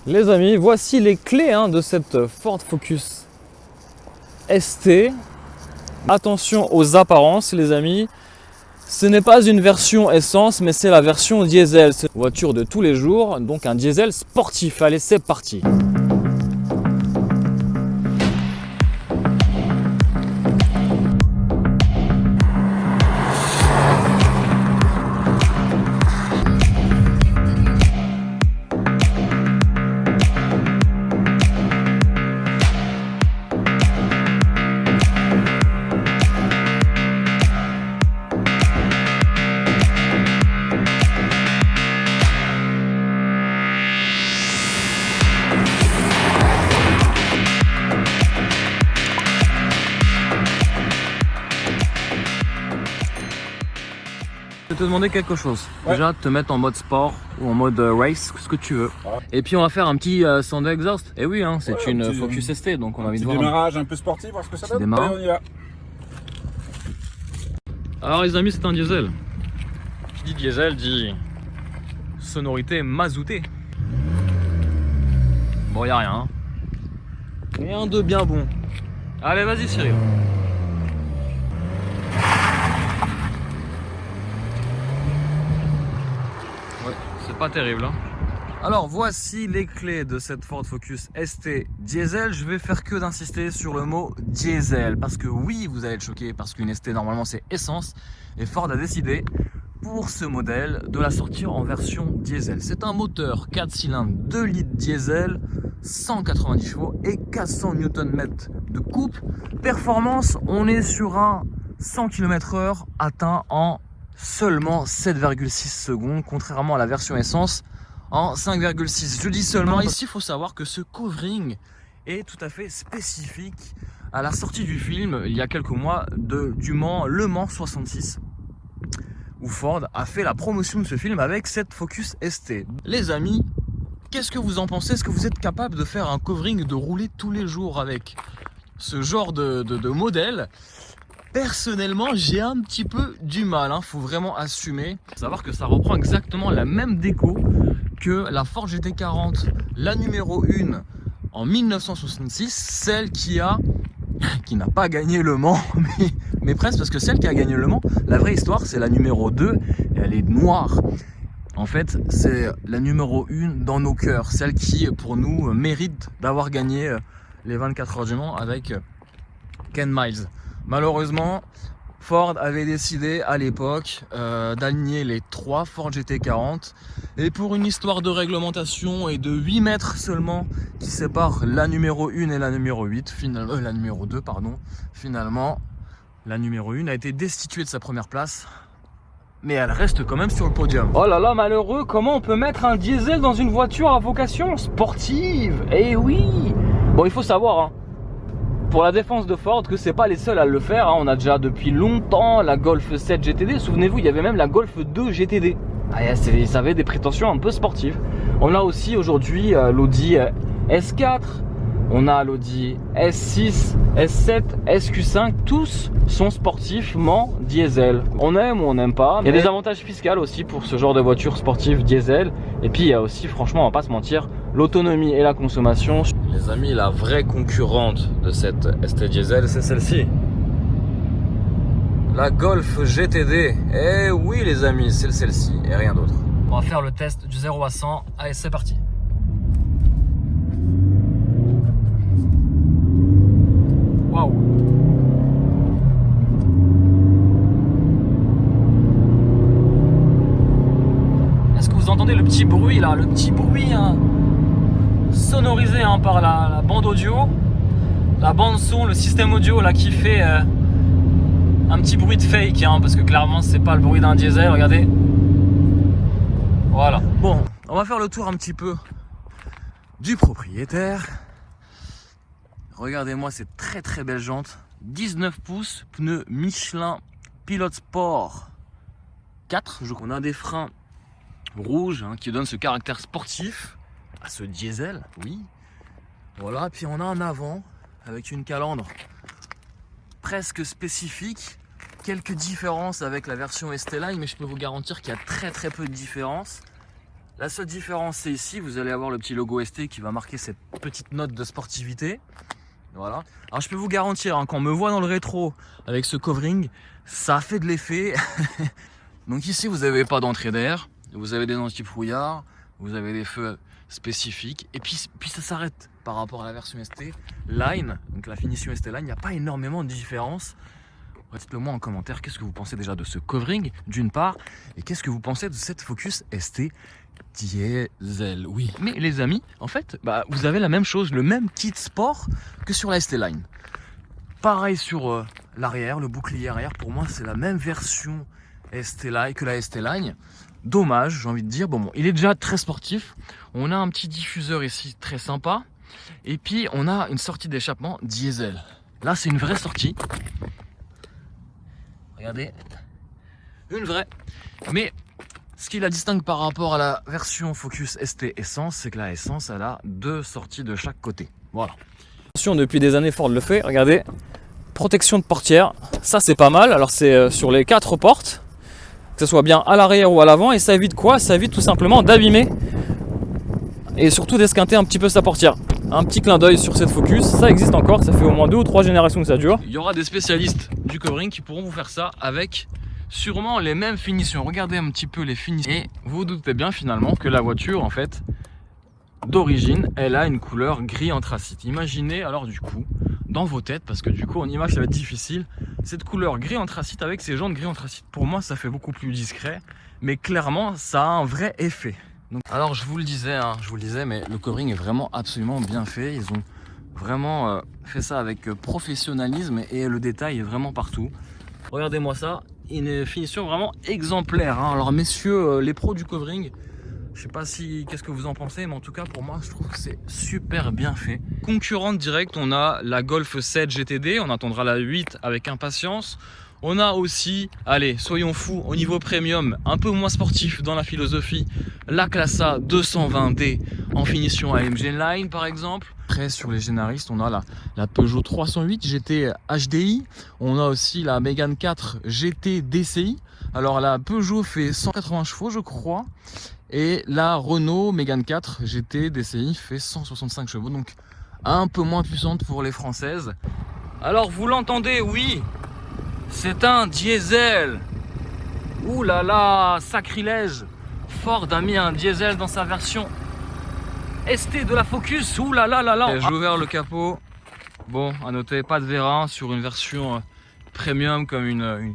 Les amis, voici les clés de cette Ford Focus ST. Attention aux apparences les amis. Ce n'est pas une version essence, mais c'est la version diesel. C'est une voiture de tous les jours, donc un diesel sportif. Allez, c'est parti. Je vais te demander quelque chose. Ouais. Déjà, te mettre en mode sport ou en mode race, ce que tu veux. Ouais. Et puis on va faire un petit sound exhaust. Et oui, c'est Ouais, une un petit- Focus ST, donc on a envie de Petit voir. démarrage un peu sportif, voir ce que ça Petit donne. démarrage. Allez, on y va. Alors les amis, c'est un diesel. Qui dit diesel dit sonorité mazoutée. Bon, y a rien. Rien de bien bon. Allez, vas-y Cyril. Ouais, c'est pas terrible. Alors voici les clés de cette Ford Focus ST diesel. Je vais faire que d'insister sur le mot diesel parce que oui, vous allez être choqué parce qu'une ST normalement c'est essence et Ford a décidé pour ce modèle de la sortir en version diesel. C'est un moteur 4 cylindres 2 litres diesel, 190 chevaux et 400 Nm de coupe. Performance, on est sur un 100 km/h atteint en seulement 7,6 secondes, contrairement à la version essence en 5,6. Je dis seulement, ici il faut savoir que ce covering est tout à fait spécifique à la sortie du film il y a quelques mois du Mans, Le Mans 66, où Ford a fait la promotion de ce film avec cette Focus ST. Les amis, qu'est-ce que vous en pensez? Est-ce que vous êtes capable de faire un covering, de rouler tous les jours avec ce genre de modèle? Personnellement, j'ai un petit peu du mal, faut vraiment assumer. Faut savoir que ça reprend exactement la même déco que la Ford GT40, la numéro 1 en 1966, celle qui n'a pas gagné le Mans, mais presque, parce que celle qui a gagné le Mans, la vraie histoire, c'est la numéro 2, et elle est noire. En fait, c'est la numéro 1 dans nos cœurs, celle qui, pour nous, mérite d'avoir gagné les 24 heures du Mans avec Ken Miles. Malheureusement, Ford avait décidé à l'époque d'aligner les 3 Ford GT40 et pour une histoire de réglementation et de 8 mètres seulement qui séparent la numéro 1 et la numéro 8, la numéro 2 pardon, finalement la numéro 1 a été destituée de sa première place, mais elle reste quand même sur le podium. Oh là là, malheureux, comment on peut mettre un diesel dans une voiture à vocation sportive? Eh oui. Bon, il faut savoir pour la défense de Ford que c'est pas les seuls à le faire, on a déjà depuis longtemps la Golf 7 GTD, souvenez-vous il y avait même la Golf 2 GTD, ça avait des prétentions un peu sportives. On a aussi aujourd'hui l'Audi S4, on a l'Audi S6, S7, SQ5, tous sont sportivement diesel. On aime ou on n'aime pas. Il y a des avantages fiscaux aussi pour ce genre de voiture sportive diesel. Et puis il y a aussi, franchement, on va pas se mentir, l'autonomie et la consommation. Les amis, la vraie concurrente de cette ST diesel, c'est celle-ci. La Golf GTD. Eh oui les amis, c'est celle-ci et rien d'autre. On va faire le test du 0 à 100. Allez, c'est parti. Waouh. Est-ce que vous entendez le petit bruit là, le petit bruit sonorisé par la bande audio, la bande son, le système audio là qui fait un petit bruit de fake parce que clairement c'est pas le bruit d'un diesel, regardez. Voilà. Bon, on va faire le tour un petit peu du propriétaire. Regardez-moi ces très très belles jantes, 19 pouces, pneus Michelin Pilot Sport 4. Je crois qu'on a des freins rouges qui donnent ce caractère sportif à ce diesel, oui. Voilà, puis on a un avant avec une calandre presque spécifique. Quelques différences avec la version ST Line, mais je peux vous garantir qu'il y a très très peu de différences. La seule différence, c'est ici, vous allez avoir le petit logo ST qui va marquer cette petite note de sportivité. Voilà. Alors je peux vous garantir, hein, quand on me voit dans le rétro avec ce covering, ça fait de l'effet. Donc ici, vous n'avez pas d'entrée d'air, vous avez des anti-brouillard, vous avez des feux spécifiques, et puis ça s'arrête par rapport à la version ST Line, donc la finition ST Line, il n'y a pas énormément de différence. Dites-le moi en commentaire, qu'est-ce que vous pensez déjà de ce covering d'une part, et qu'est-ce que vous pensez de cette Focus ST Diesel. Oui, mais les amis, en fait, vous avez la même chose, le même kit sport que sur la ST Line. Pareil sur l'arrière, le bouclier arrière, pour moi c'est la même version ST Line que la ST Line. Dommage, j'ai envie de dire, bon, il est déjà très sportif. On a un petit diffuseur ici très sympa, et puis on a une sortie d'échappement diesel. Là c'est une vraie sortie. Regardez, une vraie. Mais ce qui la distingue par rapport à la version Focus ST Essence, c'est que la Essence, elle a 2 sorties de chaque côté. Voilà. Attention, depuis des années, Ford le fait. Regardez, protection de portière. Ça, c'est pas mal. Alors, c'est sur les 4 portes, que ce soit bien à l'arrière ou à l'avant. Et ça évite quoi? Ça évite tout simplement d'abîmer et surtout d'esquinter un petit peu sa portière. Un petit clin d'œil sur cette Focus, ça existe encore, ça fait au moins 2 ou 3 générations que ça dure. Il y aura des spécialistes du covering qui pourront vous faire ça avec sûrement les mêmes finitions. Regardez un petit peu les finitions et vous vous doutez bien finalement que la voiture, en fait, d'origine, elle a une couleur gris anthracite. Imaginez alors du coup, dans vos têtes, parce que du coup en image ça va être difficile, cette couleur gris anthracite avec ces jantes gris anthracite. Pour moi ça fait beaucoup plus discret, mais clairement ça a un vrai effet. Donc, alors je vous le disais, mais le covering est vraiment absolument bien fait. Ils ont vraiment fait ça avec professionnalisme et le détail est vraiment partout. Regardez-moi ça, une finition vraiment exemplaire. Alors messieurs, les pros du covering, je sais pas si qu'est-ce que vous en pensez, mais en tout cas pour moi je trouve que c'est super bien fait. Concurrente directe, on a la Golf 7 GTD, on attendra la 8 avec impatience. On a aussi, allez, soyons fous, au niveau premium, un peu moins sportif dans la philosophie, la Classe A 220D en finition AMG Line par exemple. Après sur les généralistes, on a la Peugeot 308 GT HDI, on a aussi la Mégane 4 GT DCI. Alors la Peugeot fait 180 chevaux je crois, et la Renault Mégane 4 GT DCI fait 165 chevaux, donc un peu moins puissante pour les françaises. Alors vous l'entendez, oui, c'est un diesel. Ouh là là, sacrilège. Ford a mis un diesel dans sa version ST de la Focus. Ouh là là là là. J'ai ouvert le capot. Bon, à noter, pas de vérin sur une version premium comme une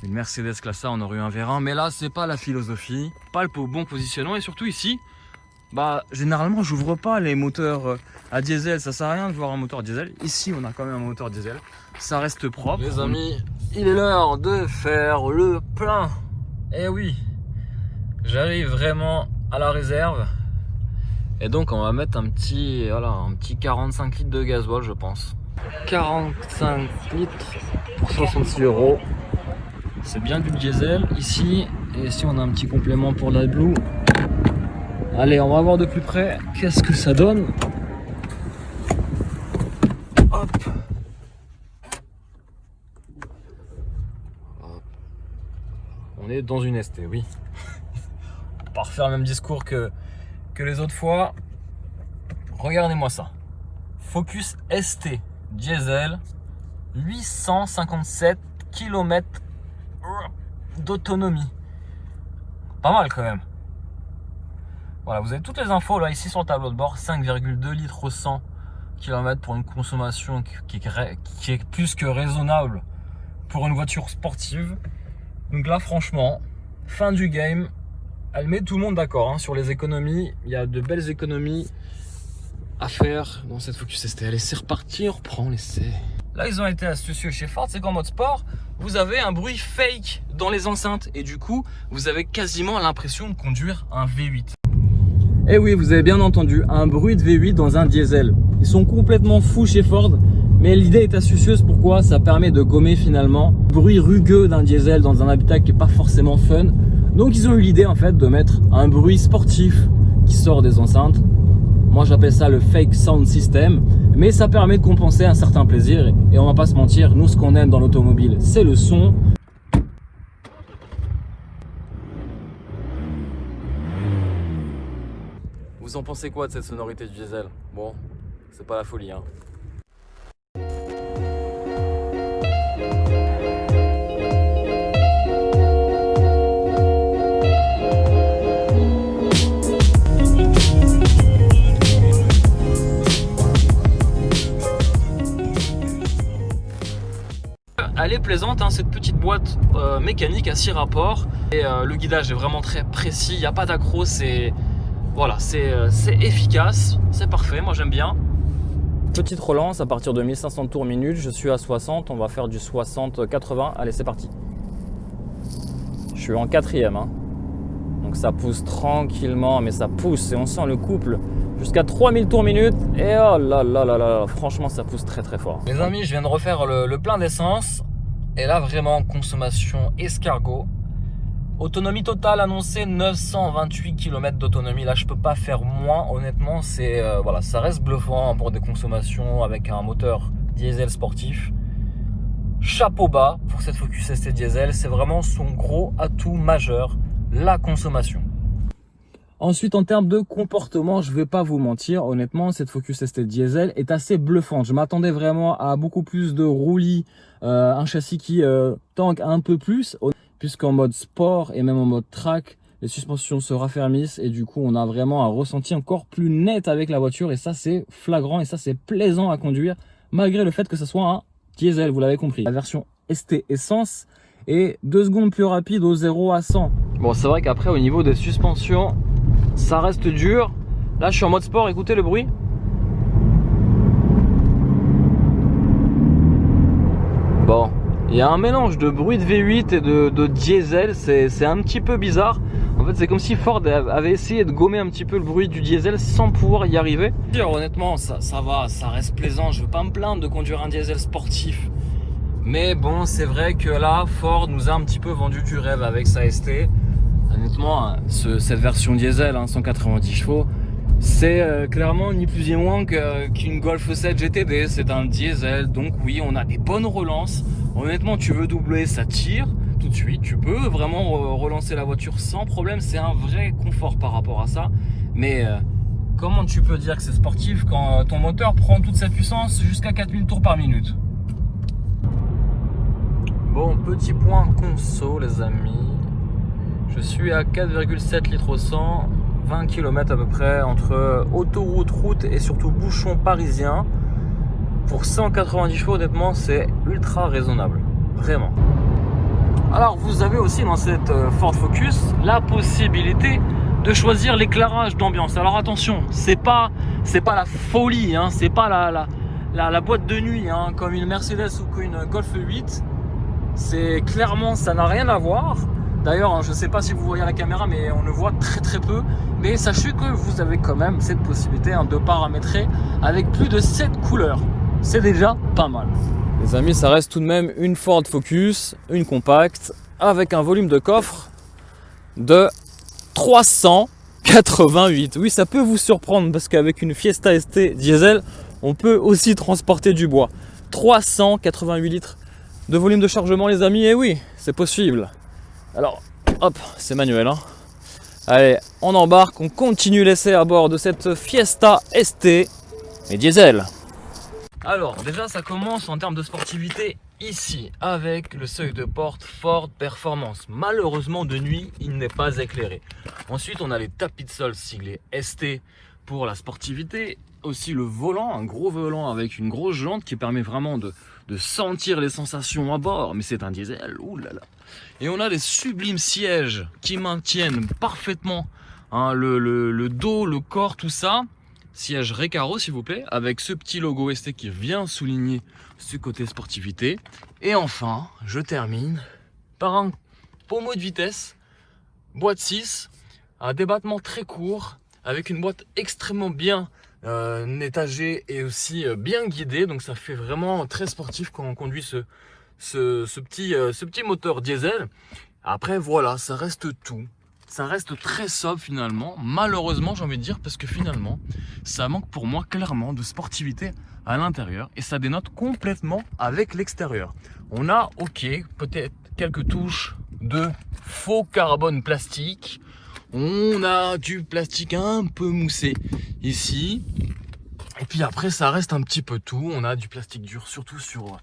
Mercedes Classe A, on aurait eu un vérin. Mais là, c'est pas la philosophie, pas le bon positionnement. Et surtout ici, généralement, j'ouvre pas les moteurs à diesel. Ça sert à rien de voir un moteur diesel. Ici, on a quand même un moteur diesel. Ça reste propre. Les amis, il est l'heure de faire le plein. Eh oui, j'arrive vraiment à la réserve. Et donc, on va mettre un petit 45 litres de gasoil, je pense. 45 litres pour 66 €. C'est bien du diesel ici. Et ici, on a un petit complément pour l'AdBlue. Allez, on va voir de plus près qu'est-ce que ça donne. Hop. On est dans une ST, oui. On va pas refaire le même discours que les autres fois. Regardez-moi ça. Focus ST diesel, 857 km d'autonomie. Pas mal quand même. Voilà, vous avez toutes les infos là ici sur le tableau de bord. 5,2 litres au 100 km pour une consommation qui est plus que raisonnable pour une voiture sportive. Donc là franchement, fin du game. Elle met tout le monde d'accord sur les économies. Il y a de belles économies à faire dans cette Focus ST. Allez, c'est reparti, on reprend l'essai. Là, ils ont été astucieux chez Ford, c'est qu'en mode sport, vous avez un bruit fake dans les enceintes. Et du coup, vous avez quasiment l'impression de conduire un V8. Eh oui, vous avez bien entendu, un bruit de V8 dans un diesel. Ils sont complètement fous chez Ford, mais l'idée est astucieuse. Pourquoi? Ça permet de gommer finalement le bruit rugueux d'un diesel dans un habitacle qui n'est pas forcément fun. Donc ils ont eu l'idée en fait de mettre un bruit sportif qui sort des enceintes. Moi j'appelle ça le fake sound system, mais ça permet de compenser un certain plaisir. Et on va pas se mentir, nous ce qu'on aime dans l'automobile, c'est le son. Vous en pensez quoi de cette sonorité du diesel? Bon, c'est pas la folie, hein. Elle est plaisante, hein, cette petite boîte mécanique à 6 rapports. Et le guidage est vraiment très précis, il n'y a pas d'accro, c'est voilà, c'est efficace, c'est parfait, moi j'aime bien. Petite relance à partir de 1500 tours minute, je suis à 60, on va faire du 60-80, allez c'est parti. Je suis en 4e, hein. Donc ça pousse tranquillement, mais ça pousse et on sent le couple jusqu'à 3000 tours minute et oh là là là là, franchement ça pousse très très fort. Les amis, je viens de refaire le plein d'essence et là vraiment consommation escargot. Autonomie totale annoncée 928 km d'autonomie. Là je peux pas faire moins, honnêtement c'est voilà, ça reste bluffant pour des consommations avec un moteur diesel sportif. Chapeau bas pour cette Focus ST diesel, c'est vraiment son gros atout majeur, la consommation. Ensuite, en termes de comportement, je ne vais pas vous mentir, honnêtement, cette Focus ST diesel est assez bluffante. Je m'attendais vraiment à beaucoup plus de roulis, un châssis qui tanque un peu plus, puisqu'en mode sport et même en mode track, les suspensions se raffermissent et du coup, on a vraiment un ressenti encore plus net avec la voiture et ça, c'est flagrant et ça, c'est plaisant à conduire, malgré le fait que ce soit un diesel, vous l'avez compris. La version ST Essence est 2 secondes plus rapide au 0 à 100. Bon, c'est vrai qu'après, au niveau des suspensions, ça reste dur. Là, je suis en mode sport, écoutez le bruit. Bon, il y a un mélange de bruit de V8 et de diesel, c'est un petit peu bizarre. En fait, c'est comme si Ford avait essayé de gommer un petit peu le bruit du diesel sans pouvoir y arriver. Honnêtement, ça va, ça reste plaisant. Je veux pas me plaindre de conduire un diesel sportif. Mais bon, c'est vrai que là, Ford nous a un petit peu vendu du rêve avec sa ST. Honnêtement, cette version diesel, 190 chevaux, c'est clairement ni plus ni moins qu'une Golf 7 GTD. C'est un diesel, donc oui, on a des bonnes relances. Honnêtement, tu veux doubler, ça tire tout de suite. Tu peux vraiment relancer la voiture sans problème. C'est un vrai confort par rapport à ça. Mais comment tu peux dire que c'est sportif quand ton moteur prend toute sa puissance jusqu'à 4000 tours par minute? Bon, petit point conso, les amis. Je suis à 4,7 litres au 100, 20 km à peu près entre autoroute, route et surtout bouchon parisien. Pour 190 chevaux, honnêtement, c'est ultra raisonnable. Vraiment. Alors, vous avez aussi dans cette Ford Focus la possibilité de choisir l'éclairage d'ambiance. Alors attention, c'est pas la folie, c'est pas la boîte de nuit comme une Mercedes ou qu'une Golf 8. C'est clairement, ça n'a rien à voir. D'ailleurs, je ne sais pas si vous voyez à la caméra, mais on le voit très très peu. Mais sachez que vous avez quand même cette possibilité de paramétrer avec plus de 7 couleurs. C'est déjà pas mal. Les amis, ça reste tout de même une Ford Focus, une compacte, avec un volume de coffre de 388. Oui, ça peut vous surprendre parce qu'avec une Fiesta ST diesel, on peut aussi transporter du bois. 388 litres de volume de chargement, les amis, et oui, c'est possible. Alors, hop, c'est manuel. Allez, on embarque, on continue l'essai à bord de cette Fiesta ST et diesel. Alors, déjà, ça commence en termes de sportivité ici, avec le seuil de porte Ford Performance. Malheureusement, de nuit, il n'est pas éclairé. Ensuite, on a les tapis de sol siglés ST pour la sportivité. Aussi le volant, un gros volant avec une grosse jante qui permet vraiment de sentir les sensations à bord. Mais c'est un diesel, oulala. Et on a les sublimes sièges qui maintiennent parfaitement le dos, le corps, tout ça. Siège Recaro s'il vous plaît, avec ce petit logo ST qui vient souligner ce côté sportivité. Et enfin, je termine par un pommeau de vitesse, boîte 6, un débattement très court, avec une boîte extrêmement bien étagée et aussi bien guidée. Donc ça fait vraiment très sportif quand on conduit ce petit moteur diesel. Après voilà, ça reste tout. Ça reste très sobre finalement, malheureusement j'ai envie de dire, parce que finalement ça manque pour moi clairement de sportivité à l'intérieur et ça dénote complètement avec l'extérieur. On a ok, peut-être quelques touches de faux carbone plastique, On a du plastique un peu moussé ici. Et puis après, ça reste un petit peu tout. On a du plastique dur, surtout sur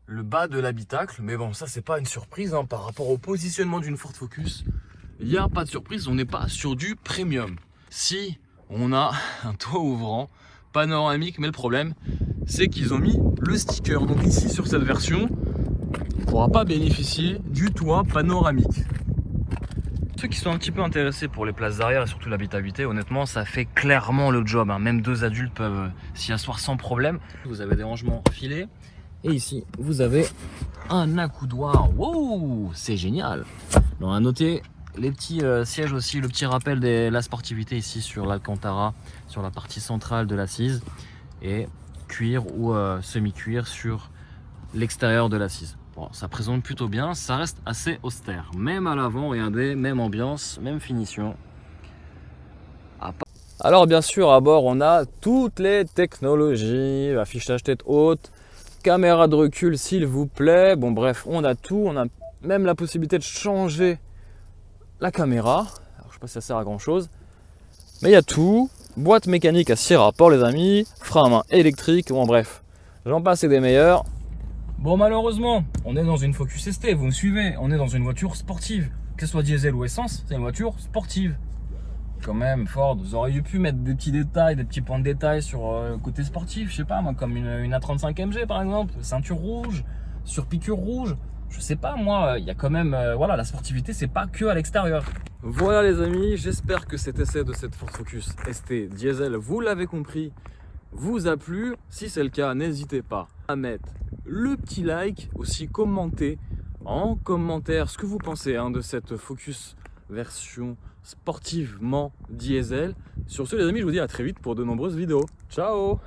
le bas de l'habitacle. Mais bon, ça, c'est pas une surprise hein, par rapport au positionnement d'une Ford Focus. Il n'y a pas de surprise, on n'est pas sur du premium. Si on a un toit ouvrant panoramique, mais le problème, c'est qu'ils ont mis le sticker. Donc ici, sur cette version, on ne pourra pas bénéficier du toit panoramique. Ceux qui sont un petit peu intéressés pour les places d'arrière et surtout l'habitabilité, honnêtement, ça fait clairement le job. Hein. Même 2 adultes peuvent s'y asseoir sans problème. Vous avez des rangements filés. Et ici, vous avez un accoudoir. Wow, c'est génial. Donc à noter les petits sièges aussi, le petit rappel de la sportivité ici sur l'Alcantara, sur la partie centrale de l'assise. Et cuir ou semi-cuir sur l'extérieur de l'assise. Bon, ça présente plutôt bien, ça reste assez austère. Même à l'avant, regardez, même ambiance, même finition. Alors bien sûr, à bord, on a toutes les technologies, affichage tête haute, caméra de recul s'il vous plaît. Bon bref, on a tout, on a même la possibilité de changer la caméra. Alors, je sais pas si ça sert à grand chose, mais il y a tout. Boîte mécanique à 6 rapports les amis, frein à main électrique, bon bref, j'en passe et des meilleurs. Bon malheureusement, on est dans une Focus ST, vous me suivez, on est dans une voiture sportive. Que ce soit diesel ou essence, c'est une voiture sportive. Quand même, Ford, vous auriez pu mettre des petits détails, des petits points de détail sur le côté sportif, je sais pas moi, comme une A35 MG par exemple, ceinture rouge, sur piqûre rouge. Je sais pas moi, il y a quand même, voilà, la sportivité c'est pas que à l'extérieur. Voilà les amis, j'espère que cet essai de cette Ford Focus ST diesel, vous l'avez compris, vous a plu. Si c'est le cas, n'hésitez pas à mettre le petit like, aussi commenter en commentaire ce que vous pensez hein, de cette Focus version sportivement diesel. Sur ce les amis, je vous dis à très vite pour de nombreuses vidéos. Ciao.